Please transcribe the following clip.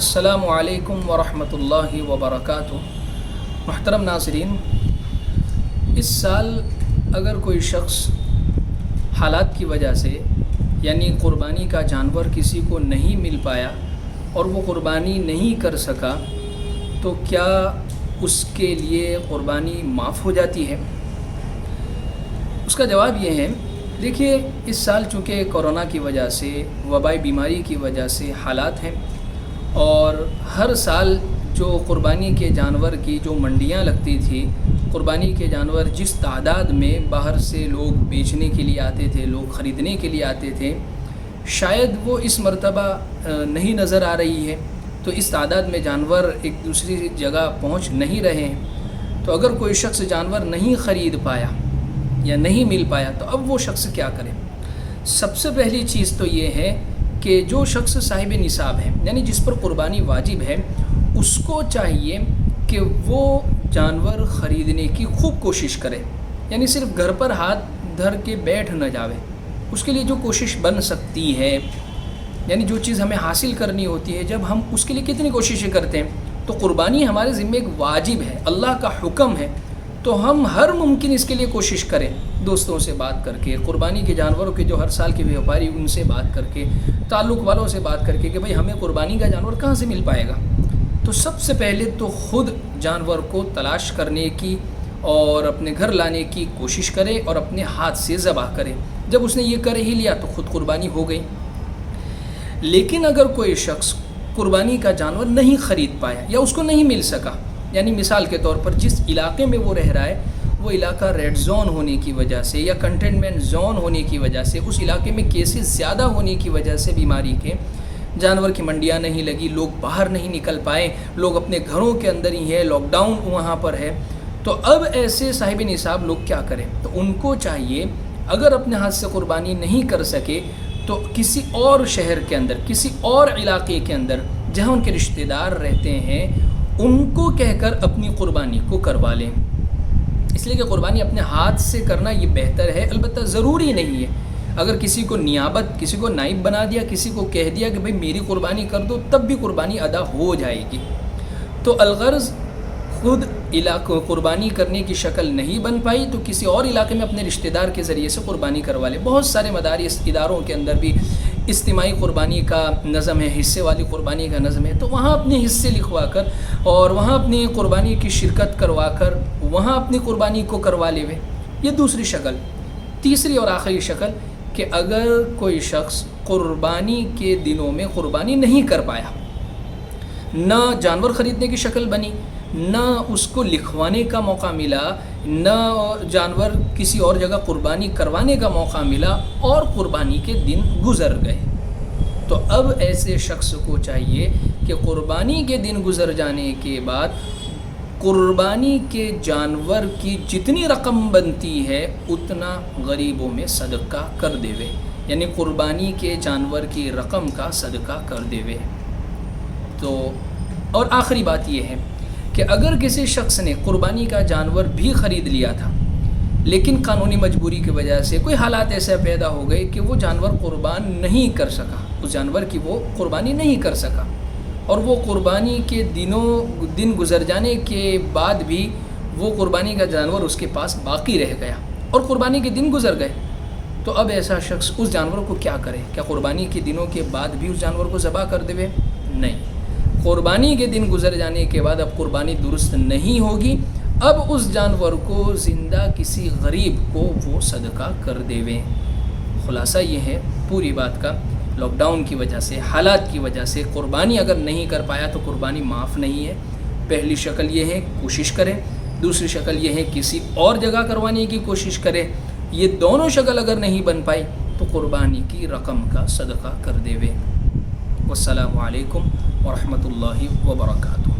السلام علیکم ورحمۃ اللہ وبرکاتہ۔ محترم ناظرین، اس سال اگر کوئی شخص حالات کی وجہ سے یعنی قربانی کا جانور کسی کو نہیں مل پایا اور وہ قربانی نہیں کر سکا تو کیا اس کے لیے قربانی معاف ہو جاتی ہے؟ اس کا جواب یہ ہے، دیکھیے اس سال چونکہ کورونا کی وجہ سے، وبائی بیماری کی وجہ سے حالات ہیں، اور ہر سال جو قربانی کے جانور کی جو منڈیاں لگتی تھی، قربانی کے جانور جس تعداد میں باہر سے لوگ بیچنے کے لیے آتے تھے، لوگ خریدنے کے لیے آتے تھے، شاید وہ اس مرتبہ نہیں نظر آ رہی ہے۔ تو اس تعداد میں جانور ایک دوسری جگہ پہنچ نہیں رہے ہیں، تو اگر کوئی شخص جانور نہیں خرید پایا یا نہیں مل پایا تو اب وہ شخص کیا کرے؟ سب سے پہلی چیز تو یہ ہے کہ جو شخص صاحب نصاب ہے، یعنی جس پر قربانی واجب ہے، اس کو چاہیے کہ وہ جانور خریدنے کی خوب کوشش کرے، یعنی صرف گھر پر ہاتھ دھر کے بیٹھ نہ جاوے۔ اس کے لیے جو کوشش بن سکتی ہے، یعنی جو چیز ہمیں حاصل کرنی ہوتی ہے، جب ہم اس کے لیے کتنی کوششیں کرتے ہیں، تو قربانی ہمارے ذمہ ایک واجب ہے، اللہ کا حکم ہے، تو ہم ہر ممکن اس کے لیے کوشش کریں، دوستوں سے بات کر کے، قربانی کے جانوروں کے جو ہر سال کے بیوپاری ان سے بات کر کے، تعلق والوں سے بات کر کے کہ بھئی ہمیں قربانی کا جانور کہاں سے مل پائے گا۔ تو سب سے پہلے تو خود جانور کو تلاش کرنے کی اور اپنے گھر لانے کی کوشش کرے اور اپنے ہاتھ سے ذبح کرے۔ جب اس نے یہ کر ہی لیا تو خود قربانی ہو گئی۔ لیکن اگر کوئی شخص قربانی کا جانور نہیں خرید پایا یا اس کو نہیں مل سکا، یعنی مثال کے طور پر جس علاقے میں وہ رہ رہا ہے وہ علاقہ ریڈ زون ہونے کی وجہ سے یا کنٹینمنٹ زون ہونے کی وجہ سے، اس علاقے میں کیسز زیادہ ہونے کی وجہ سے بیماری کے، جانور کی منڈیاں نہیں لگی، لوگ باہر نہیں نکل پائے، لوگ اپنے گھروں کے اندر ہی ہے، لاک ڈاؤن وہاں پر ہے، تو اب ایسے صاحب نصاب لوگ کیا کریں؟ تو ان کو چاہیے اگر اپنے ہاتھ سے قربانی نہیں کر سکے تو کسی اور شہر کے اندر، کسی اور علاقے کے اندر جہاں ان کے رشتہ دار رہتے ہیں، ان کو کہہ کر اپنی قربانی کو کروا لیں۔ اس لیے کہ قربانی اپنے ہاتھ سے کرنا یہ بہتر ہے، البتہ ضروری نہیں ہے۔ اگر کسی کو نیابت، کسی کو نائب بنا دیا، کسی کو کہہ دیا کہ بھئی میری قربانی کر دو، تب بھی قربانی ادا ہو جائے گی۔ تو الغرض خود قربانی کرنے کی شکل نہیں بن پائی تو کسی اور علاقے میں اپنے رشتہ دار کے ذریعے سے قربانی کروا لے۔ بہت سارے مدارس اداروں کے اندر بھی اجتماعی قربانی کا نظم ہے، حصے والی قربانی کا نظم ہے، تو وہاں اپنے حصے لکھوا کر اور وہاں اپنی قربانی کی شرکت کروا کر وہاں اپنی قربانی کو کروا لے وے۔ یہ دوسری شکل۔ تیسری اور آخری شکل کہ اگر کوئی شخص قربانی کے دنوں میں قربانی نہیں کر پایا، نہ جانور خریدنے کی شکل بنی، نہ اس کو لکھوانے کا موقع ملا، نہ جانور کسی اور جگہ قربانی کروانے کا موقع ملا اور قربانی کے دن گزر گئے، تو اب ایسے شخص کو چاہیے کہ قربانی کے دن گزر جانے کے بعد قربانی کے جانور کی جتنی رقم بنتی ہے اتنا غریبوں میں صدقہ کر دیوے، یعنی قربانی کے جانور کی رقم کا صدقہ کر دیوے۔ تو اور آخری بات یہ ہے کہ اگر کسی شخص نے قربانی کا جانور بھی خرید لیا تھا لیکن قانونی مجبوری کی وجہ سے کوئی حالات ایسے پیدا ہو گئے کہ وہ جانور قربان نہیں کر سکا، اس جانور کی وہ قربانی نہیں کر سکا، اور وہ قربانی کے دن گزر جانے کے بعد بھی وہ قربانی کا جانور اس کے پاس باقی رہ گیا اور قربانی کے دن گزر گئے، تو اب ایسا شخص اس جانور کو کیا کرے؟ کیا قربانی کے دنوں کے بعد بھی اس جانور کو ذبح کر دے؟ نہیں، قربانی کے دن گزر جانے کے بعد اب قربانی درست نہیں ہوگی، اب اس جانور کو زندہ کسی غریب کو وہ صدقہ کر دیویں۔ خلاصہ یہ ہے پوری بات کا، لاک ڈاؤن کی وجہ سے، حالات کی وجہ سے قربانی اگر نہیں کر پایا تو قربانی معاف نہیں ہے۔ پہلی شکل یہ ہے کوشش کریں، دوسری شکل یہ ہے کسی اور جگہ کروانے کی کوشش کریں، یہ دونوں شکل اگر نہیں بن پائی تو قربانی کی رقم کا صدقہ کر دیویں۔ والسلام علیکم ورحمۃ اللہ وبرکاتہ۔